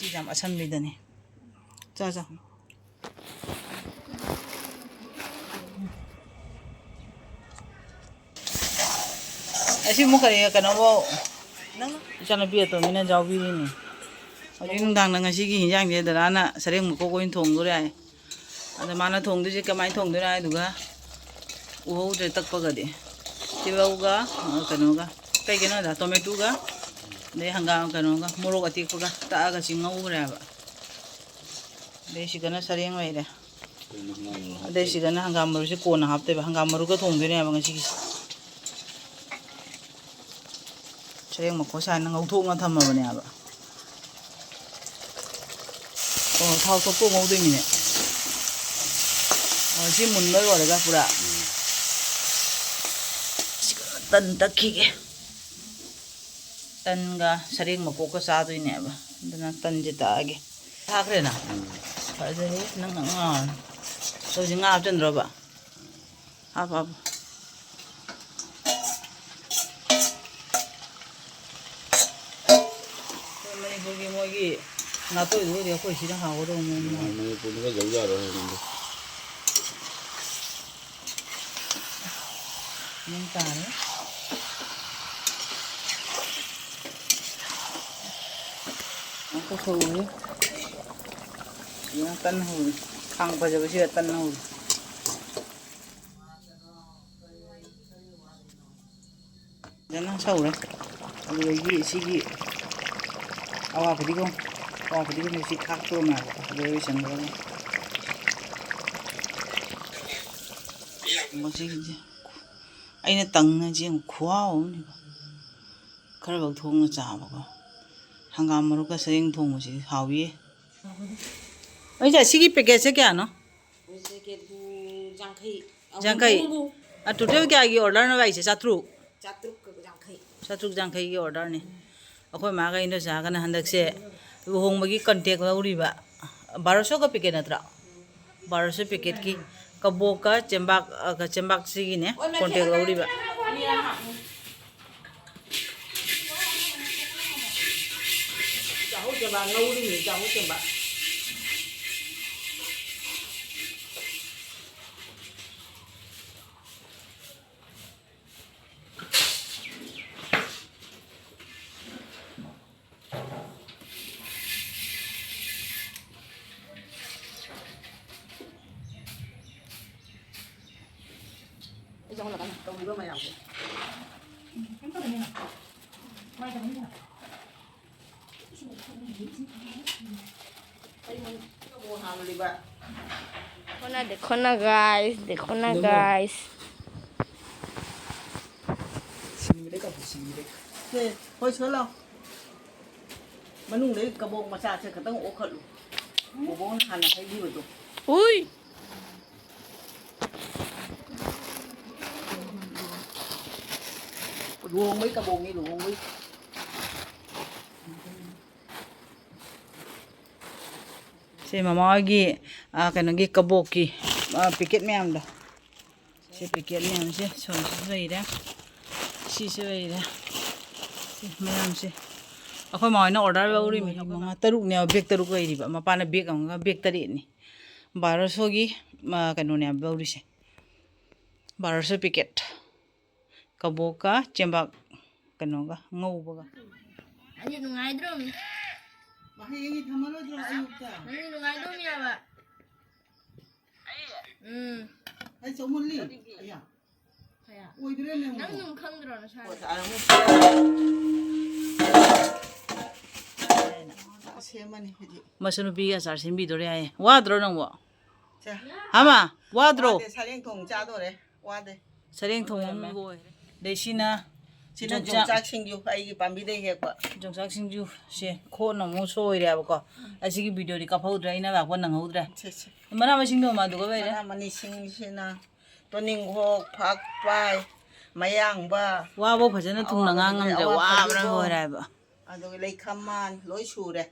ꯉꯁꯤ ꯌꯥꯝ ꯑꯁꯝꯕꯤꯗꯅꯤ ꯆꯥ ꯆꯥ ꯑꯁꯤ ꯃꯨꯛ ꯀꯔꯤ ꯀꯩꯅꯣꯕꯣ ꯅꯪ ꯏꯆꯥꯅꯨꯄꯤ ꯑꯇꯣꯝꯕꯤꯅ ꯌꯥꯎꯕꯤꯔꯤꯅꯤ ꯍꯧꯖꯤꯛ ꯅꯨꯡꯗꯥꯡꯗ ꯉꯁꯤꯒꯤ ꯍꯤꯟꯖꯥꯡꯁꯦ ꯗꯗꯥꯅ ꯁꯔꯦꯡ ꯃꯀꯣꯛ ꯑꯣꯏꯅ ꯊꯣꯡꯗꯣꯔꯦ ꯍꯥꯏ ꯑꯗ ꯃꯥꯅ ꯊꯣꯡꯗꯣꯏꯁꯦ ꯀꯃꯥꯏꯅ ꯊꯣꯡꯗꯣꯏꯅꯣ ꯍꯥꯏꯗꯨꯒ ꯎꯍꯧꯗ꯭ꯔꯦ ꯇꯛꯄꯒꯗꯤ ꯇꯤꯜꯍꯧꯒ ꯀꯩꯅꯣꯒ ꯀꯩ ꯀꯩꯅꯣꯗ ꯇꯣꯃꯦꯇꯣꯒ ꯑꯗꯩ ꯍꯪꯒꯥꯝ ꯀꯩꯅꯣꯒ ꯃꯣꯔꯣꯛ ꯑꯇꯦꯛꯄꯒ ꯇꯛꯑꯒ ꯉꯧꯈ꯭ꯔꯦꯕ ꯑꯗꯩ ꯁꯤꯒꯅ ꯁꯔꯦꯡ ꯂꯩꯔꯦ ꯑꯗꯩ ꯁꯤꯒꯅ ꯍꯪꯒꯥꯝ ꯃꯔꯨꯁꯦ ꯀꯣꯟꯅ ꯍꯥꯞꯇꯣꯏꯕ ꯍꯪꯒꯥꯝ ꯃꯔꯨꯒ ꯊꯣꯡꯗꯣꯏꯅꯦꯕ ꯉꯁꯤꯒꯤꯁꯦ ꯁꯔꯦꯡ ꯃꯈꯣꯛ ꯁꯥꯏꯅ ꯉꯧꯊꯣꯛꯅ ꯊꯝꯃꯕꯅꯦꯕ ꯑꯣ ꯊꯥꯎ ꯊꯣꯛꯄ ꯉꯧꯗꯣꯏꯅꯤꯅꯦ ꯑꯣ ꯁꯤ ꯃꯨꯟꯕ ꯂꯣꯏꯔꯒ ꯄꯨꯔꯥ ꯇꯟ ꯇꯛꯈꯤꯒꯦ ꯇꯟꯒ ꯁꯔꯦꯡ ꯃꯀꯣꯛꯀ ꯆꯥꯗꯣꯏꯅꯦꯕ ꯑꯗꯨꯅ ꯇꯟꯁꯦ ꯇꯛꯑꯒꯦ ꯊꯥꯈ꯭ꯔꯦꯅ ꯐꯖꯔꯦ ꯅꯪ ꯉꯥꯎꯔꯅꯤ ꯍꯧꯖꯤꯛ ꯉꯥ ꯍꯥꯞꯆꯤꯟꯗ꯭ꯔꯣꯕ ꯍꯥꯞꯄ ꯑꯩꯈꯣꯏ ꯃꯅꯤꯄꯨꯔꯒꯤ ꯃꯣꯏꯒꯤ ꯉꯥꯇꯣꯏꯗꯨꯒꯗꯤ ꯑꯩꯈꯣꯏ ꯁꯤꯗ ꯍꯥꯎꯒꯗꯧꯕ ꯃꯅꯤꯄꯨꯔꯗꯒ ꯌꯧ ꯌꯥꯔꯣꯏ ꯅꯣꯡ ꯇꯥꯔꯦ ꯑꯃꯨꯛꯀ ꯍꯧꯔꯦ ꯁꯤꯗꯅ ꯇꯟ ꯍꯧꯔꯤ ꯈꯥꯡ ꯐꯖꯕꯁꯤꯗ ꯇꯟ ꯍꯧꯔꯤ ꯐꯖꯅ ꯁꯧꯔꯦ ꯑꯗꯨꯗꯒꯤ ꯁꯤꯒꯤ ꯑꯋꯥ ꯐꯗꯤꯒꯣꯝ ꯁꯤ ꯊꯥꯛꯇꯣꯔꯃꯦꯕ ꯑꯗꯨ ꯂꯣꯏꯁꯟꯈ꯭ꯔꯒ ꯃꯁꯤꯒꯤꯁꯦ ꯑꯩꯅ ꯇꯪꯉꯁꯤ ꯑꯃꯨꯛ ꯈꯨꯍꯥꯎ ꯑꯃꯅꯤꯀꯣ ꯈꯔꯈꯛ ꯊꯣꯡꯉ ꯆꯥꯕꯀꯣ ꯍꯪꯒꯥꯝ ꯃꯔꯨꯒ ꯁꯔꯦꯡ ꯊꯣꯡꯕꯁꯤꯗꯤ ꯍꯥꯎꯏꯌꯦ ꯑꯩꯁꯦ ꯁꯤꯒꯤ ꯄꯦꯀꯦꯠꯁꯦ ꯀꯌꯥꯅꯣ ꯌꯥꯡꯈꯩ ꯇꯣꯇꯦꯜ ꯀꯌꯥꯒꯤ ꯑꯣꯔꯗꯔꯅꯣ ꯂꯥꯛꯏꯁꯦ ꯆꯥꯇ꯭ꯔꯨꯛ ꯌꯥꯡꯈꯩꯒꯤ ꯑꯣꯔꯗꯔꯅꯤ ꯑꯩꯈꯣꯏ ꯃꯥꯒ ꯏꯟꯗꯣꯆꯥꯒꯅ ꯍꯟꯗꯛꯁꯦ ꯂꯨꯍꯣꯡꯕꯒꯤ ꯀꯟꯇꯦꯛ ꯂꯧꯔꯤꯕ 1200ꯒ ꯄꯦꯀꯦꯠ ꯅꯠꯇ꯭ꯔꯥ 1200 ꯄꯦꯀꯦꯠꯀꯤ kabokka chembak sigine contact lawriba chahu chembak lawri ni chahu chembak Jangan lupa kamu juga main aku. देखो ना guys. Thôi sửa lâu. Manung đấy kabok macha sẽ khát tông ố khẩn. Bố hàn là hay đi vào tụ. Ui. Luhongbgi kabok ni luhongbgi. Si mamagi kanogi kabokki packet mayam da. Si packet mayam si son sei da. Si sei da. Si mayam si. Akhoi maina order lauri mi manga taruk ne bag taruk lairi ba mapana bag amga bag tari ni. 1200 gi kano ne lauri se. 1200 packet. Kabokka chembak kanoga ngoubaga. Ani nungai drum. Bahaya thamalo drum ayukta. Ani nungai drum ya ba. Ai chomulli. Aya. Kaya. Oi dire ne. Nang nung khang dro na sa. Masunupi asar simbi dore ay. Wadro nang wo. Hama, wadro. Sareng thong cha do re. Wade. Sareng thong go. Desina Sina jongchak singju ai gi pambi dei he kwa. Jongchak singju se kho na mo so ire ba ko. Asigi video ri ka phau dra ina ba ko nang hodra. Che che. Mana ma singdo ma du ko ba Mana mani sing sina. Toning ho phak pai. Mayang ba. Wa bo phajana thung na ngam ja wa bra ho ra ba. Ado lei khaman loi su re.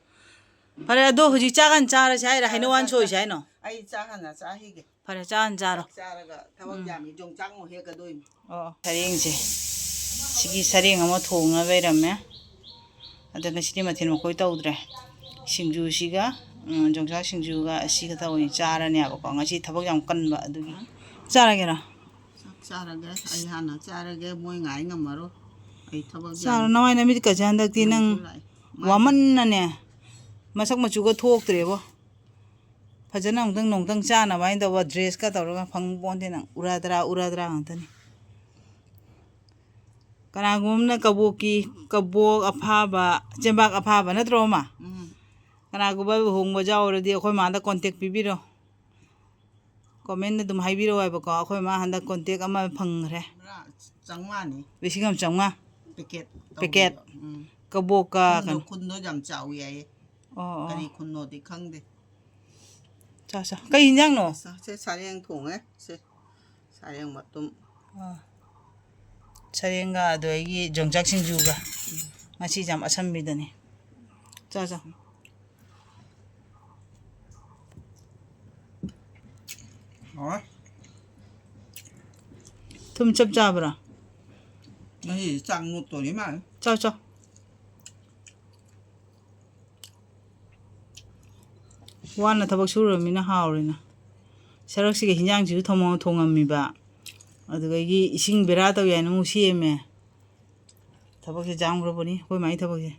Pare ado huji cha kan cha ra sai ra haino wan choi sai no. Ai cha han na cha hi ge. Pare cha an cha ro. Cha ra ga thawang jam ni jongchak mo he ka doi. Oh, sareng je. Sigi sareng ama thonga beirame. Adana sidi mathil makoi tawdre. ꯁꯤꯡꯖꯨꯁꯤꯒ ꯌꯣꯡꯆꯥꯛ ꯁꯤꯡꯖꯨꯒ ꯑꯁꯤ ꯈꯛꯇ ꯑꯣꯏꯅ ꯆꯥꯔꯅꯦꯕꯀꯣ ꯉꯁꯤ ꯊꯕꯛ ꯌꯥꯝ ꯀꯟꯕ ꯑꯗꯨꯒꯤ ꯆꯥꯔꯒꯦꯔꯥ ꯆꯥꯔꯒꯦ ꯑꯩ ꯍꯥꯟꯅ ꯆꯥꯔꯒꯦ ꯃꯣꯏ ꯉꯥꯏ ꯉꯝꯃꯔꯣꯏ ꯑꯩ ꯊꯕꯛ ꯆꯥꯔꯣ ꯅꯋꯥꯏ ꯅꯃꯤꯠꯀꯁꯦ ꯍꯟꯗꯛꯇꯤ ꯅꯪ ꯋꯥꯃꯟꯅꯅꯦ ꯃꯁꯛ ꯃꯆꯨꯒ ꯊꯣꯛꯇ꯭ꯔꯦꯕꯣ ꯐꯖꯅ ꯑꯃꯨꯛꯇꯪ ꯅꯣꯡꯇꯪ ꯆꯥꯅꯕ ꯍꯥꯏꯅ ꯇꯧꯕ ꯗ꯭ꯔꯦꯁꯀ ꯇꯧꯔꯒ ꯐꯪ ꯄꯣꯟꯇꯦ ꯅꯪ ꯎꯔꯥꯗ꯭ꯔꯥ ꯉꯥꯛꯇꯅꯤ ꯀꯅꯥꯒꯨꯝꯕꯅ ꯀꯕꯣꯛ ꯑꯐꯥꯕ ꯆꯦꯡꯕꯥꯛ ꯑꯐꯥꯕ ꯅꯠꯇ꯭ꯔꯣ ꯑꯃ ꯀꯅꯥꯒꯨꯝꯕ ꯂꯨꯍꯣꯡꯕ ꯌꯥꯎꯔꯗꯤ ꯑꯩꯈꯣꯏ ꯃꯥꯗ ꯀꯣꯟꯇꯦꯛ ꯄꯤꯕꯤꯔꯣ ꯀꯣꯃꯦꯟꯗ ꯑꯗꯨꯝ ꯍꯥꯏꯕꯤꯔꯛꯑꯣ ꯍꯥꯏꯕꯀꯣ ꯑꯩꯈꯣꯏ ꯃꯥ ꯍꯟꯗꯛ ꯀꯣꯟꯇꯦꯛ ꯑꯃ ꯐꯪꯈ꯭ꯔꯦ 500ꯅꯤ 1,500 ꯄꯦꯀꯦꯠ ꯀꯕꯣꯛꯀ ꯀꯩꯅꯣ ꯈꯨꯟꯗꯣ ꯌꯥꯝ ꯆꯥꯎꯏ ꯍꯥꯏꯌꯦ ꯑꯣ ꯀꯔꯤ ꯈꯨꯟꯅꯣꯗꯤ ꯈꯪꯗꯦ ꯆꯥ ꯀꯩ ꯍꯤꯟꯖꯥꯡꯅꯣ ꯁꯦ ꯁꯔꯦꯡ ꯊꯣꯡꯉꯦ ꯁꯦ ꯁꯔꯦꯡ ꯃꯇꯨꯝ ꯁꯔꯦꯡꯒ ꯑꯗꯒꯤ ꯌꯣꯡꯆꯥꯛ ꯁꯤꯡꯖꯨꯒ ꯉꯁꯤ ꯌꯥꯝ ꯑꯁꯝꯕꯤꯗꯅꯤ ꯆꯥ ꯊꯨꯝ ꯆꯞ ꯆꯥꯕ꯭ꯔꯥ ꯉꯁꯤ ꯆꯥꯛ ꯅꯣꯠꯇꯣꯔꯤ ꯃꯥꯜꯂꯦ ꯆꯥꯎ ꯋꯥꯅ ꯊꯕꯛ ꯁꯨꯔꯃꯤꯅ ꯍꯥꯎꯔꯤꯅ ꯁꯔꯛꯁꯤꯒ ꯍꯤꯟꯖꯥꯡꯁꯤꯁꯨ ꯊꯣꯡꯉꯝꯃꯤꯕ ꯑꯗꯨꯗꯒꯤ ꯏꯁꯤꯡ ꯕꯦꯔꯥ ꯇꯧꯏ ꯍꯥꯏꯅ ꯑꯃꯨꯛ ꯁꯦꯝꯃꯦ ꯊꯕꯛꯁꯦ ꯌꯥꯝꯈ꯭ꯔꯕꯅꯤ ꯑꯩꯈꯣꯏ ꯃꯥꯒꯤ ꯊꯕꯛꯁꯦ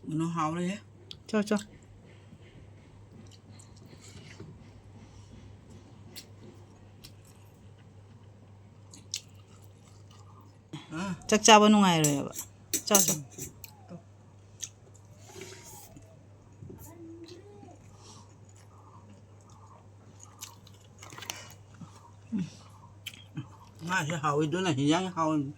ꯀꯩꯅꯣ ꯍꯥꯎꯔꯦꯍꯦ ꯆꯥꯎ ꯆꯥꯛ ꯆꯥꯕ ꯅꯨꯡꯉꯥꯏꯔꯣꯏꯕ ꯆꯥꯎ ꯉꯥꯁꯦ ꯍꯥꯎꯏꯗꯨꯅ ꯍꯤꯟꯖꯥꯡ ꯍꯥꯎꯏ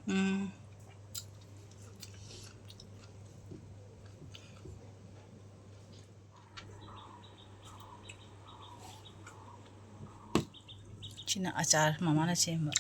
ꯁꯤꯅ ꯑꯆꯥꯔ ꯃꯃꯥꯅ ꯁꯦꯝꯕ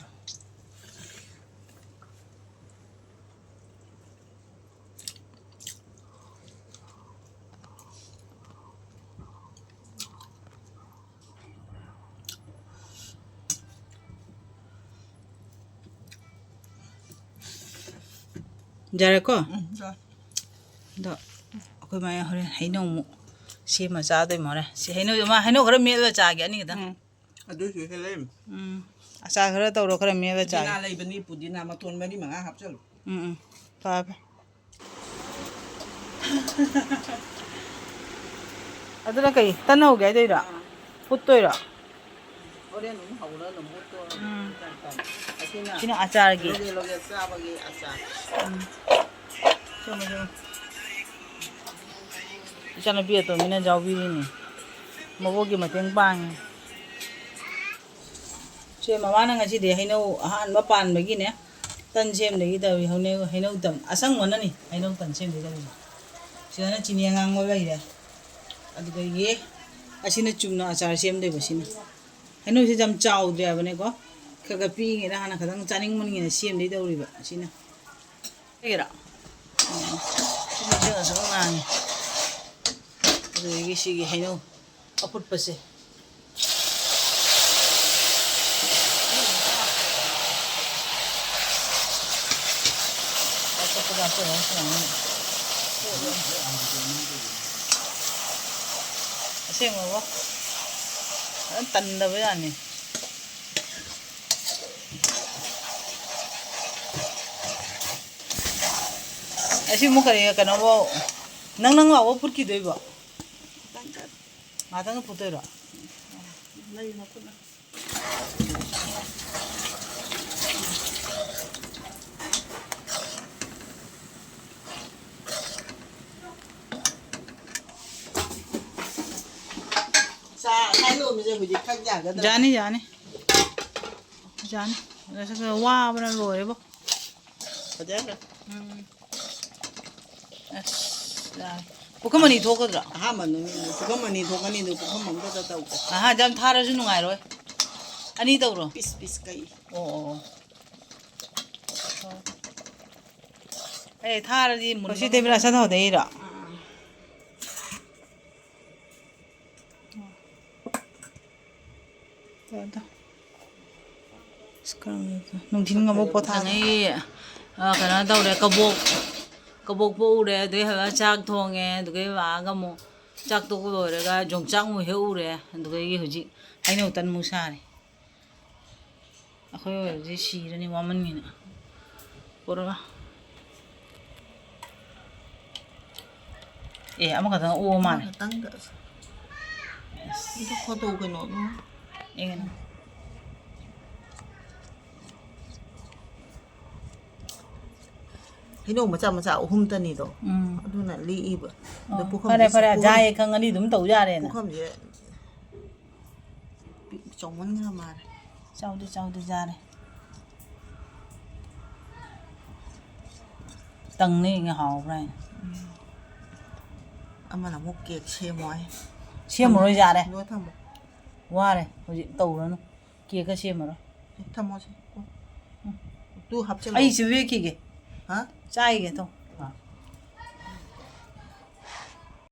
ꯌꯥꯔꯦꯀꯣ ꯑꯗꯣ ꯑꯩꯈꯣꯏ ꯃꯥ ꯍꯣꯔꯦꯟ ꯍꯩꯅꯧ ꯑꯃꯨꯛ ꯁꯦꯝꯃ ꯆꯥꯗꯣꯏꯃ ꯍꯣꯔꯦꯟ ꯁꯤ ꯍꯩꯅꯧ ꯈꯔ ꯃꯦꯠꯂ ꯆꯥꯒꯦ ꯑꯅꯤ ꯈꯛꯇꯪ ꯑꯗꯨꯁꯨ ꯍꯦꯜꯂꯦ ꯑꯆꯥꯔ ꯈꯔ ꯇꯧꯔꯣ ꯈꯔ ꯃꯦꯠꯂ ꯆꯥꯒꯦ ꯄꯨꯗꯤꯅꯥ ꯂꯩꯕꯅꯤ ꯄꯨꯗꯤꯅꯥ ꯃꯇꯣꯟ 4-5 ꯍꯥꯞꯆꯜꯂꯨ ꯐꯔꯦ ꯑꯗꯨꯅ ꯀꯩ ꯇꯟ ꯍꯧꯒꯦ ꯍꯥꯏꯗꯣꯏꯔꯣ ꯐꯨꯠꯇꯣꯏꯔꯣ ꯍꯣꯔꯦꯟ ꯑꯃꯨꯛ ꯍꯧꯔ ꯑꯗꯨꯝ ꯁꯤꯅ ꯑꯆꯥꯔꯒꯤ ꯂꯣꯒꯦ ꯆꯥꯕꯒꯤ ꯑꯆꯥꯔ ꯏꯆꯥꯅꯨꯄꯤ ꯑꯇꯣꯝꯕꯤꯅ ꯌꯥꯎꯕꯤꯔꯤꯅꯤ ꯃꯕꯣꯛꯀꯤ ꯃꯇꯦꯡ ꯄꯥꯡꯉꯤ ꯁꯦ ꯃꯃꯥꯅ ꯉꯁꯤꯗꯤ ꯍꯩꯅꯧ ꯑꯍꯥꯟꯕ ꯄꯥꯟꯕꯒꯤꯅꯦ ꯇꯟ ꯁꯦꯝꯗꯒꯤ ꯇꯧꯏ ꯍꯩꯅꯧ ꯇꯟ ꯑꯁꯪꯕꯅꯅꯤ ꯍꯩꯅꯧ ꯇꯟ ꯁꯦꯝꯗꯒꯤ ꯇꯧꯏ ꯁꯤꯗꯅ ꯆꯤꯅꯤ ꯑꯉꯥꯡꯕ ꯂꯩꯔꯦ ꯑꯗꯨꯗꯒꯤ ꯑꯁꯤꯅ ꯆꯨꯝꯅ ꯑꯆꯥꯔ ꯁꯦꯝꯗꯣꯏꯕ ꯁꯤꯅ ꯍꯩꯅꯧꯁꯤ ꯌꯥꯝ ꯆꯥꯎꯗ꯭ꯔꯦ ꯍꯥꯏꯕꯅꯦꯀꯣ ꯈꯔ ꯄꯤꯛꯏꯉꯩꯗ ꯍꯥꯟꯅ ꯈꯤꯇꯪ ꯆꯥꯅꯤꯡꯕꯅꯤꯉꯩꯗ ꯁꯦꯝꯗꯩ ꯇꯧꯔꯤꯕ ꯁꯤꯅ ꯀꯩꯒꯤꯔꯣ ꯁꯤꯅ ꯑꯁꯨꯛ ꯉꯥꯡꯉꯤ ꯑꯗꯨꯗꯒꯤ ꯁꯤꯒꯤ ꯍꯩꯅꯧ ꯑꯐꯨꯠꯄꯁꯦ ꯑꯁꯦꯡꯕꯀꯣ ꯑꯗꯨꯝ ꯇꯟꯗꯕ ꯌꯥꯅꯤ ꯑꯁꯤ ꯑꯃꯨꯛ ꯀꯩꯅꯣꯐꯥꯎ ꯅꯪ ꯂꯥꯎꯕ ꯐꯨꯠꯈꯤꯗꯣꯏꯕꯣ ꯉꯥꯛꯇꯪ ꯐꯨꯠꯇꯣꯏꯔꯣ ꯌꯥꯅꯤ 와ꯕꯅ ꯂꯣꯏꯔꯦꯕꯣ ꯐꯖꯈ꯭ꯔꯦ ꯑꯁ ꯌꯥꯔꯦ ꯄꯨꯈꯝ ꯑꯅꯤ ꯊꯣꯛꯀꯗ꯭ꯔꯣ ꯑꯍꯥꯟꯕ ꯅꯨꯃꯤꯠ ꯄꯨꯈꯝ 2 ꯊꯣꯛꯀꯅꯤ ꯑꯗꯨ ꯄꯨꯈꯝ ꯑꯃꯈꯛꯇ ꯇꯧꯒꯦ ꯌꯥꯝ ꯊꯥꯔꯁꯨ ꯅꯨꯡꯉꯥꯏꯔꯣꯏ ꯑꯅꯤ ꯇꯧꯔꯣ ꯄꯤꯁ ꯀꯩ ꯑꯣ ꯑꯦ ꯊꯥꯔꯗꯤ ꯃꯨꯟꯁꯤ ꯇꯦꯕꯤꯔ ꯆꯠꯊꯧꯗꯩꯔꯣ ꯅꯨꯡꯊꯤꯟ ꯑꯃꯨꯛ ꯄꯣꯊꯥꯉꯩ ꯀꯩꯅꯣ ꯇꯧꯔꯦ kabok ure de ha chak thonge de wa ga mo chak to ko re ga jong chak mu he ure de gi huji aino tan mu sare akhoi ji shi ni wa man ni na pora ama ka ta o ma ne tăng đỡ 이거 걷어 오게 넣어 예 이놈 맞아 홈다니도 누나 리이브 너 pare pare jaye kang ani dum tau ja re na 부컴 예 정원 가 말. chau de ja re tầng này nghe hào này 아마 나 먹게 채모이. xem một đôi già đây 누가 타 먹. qua đây hồi chị tàu nó kia cái xem mà đó 타 먹지. 또 합쳐. ai chỉ biết kì kì hả? chai kì thôi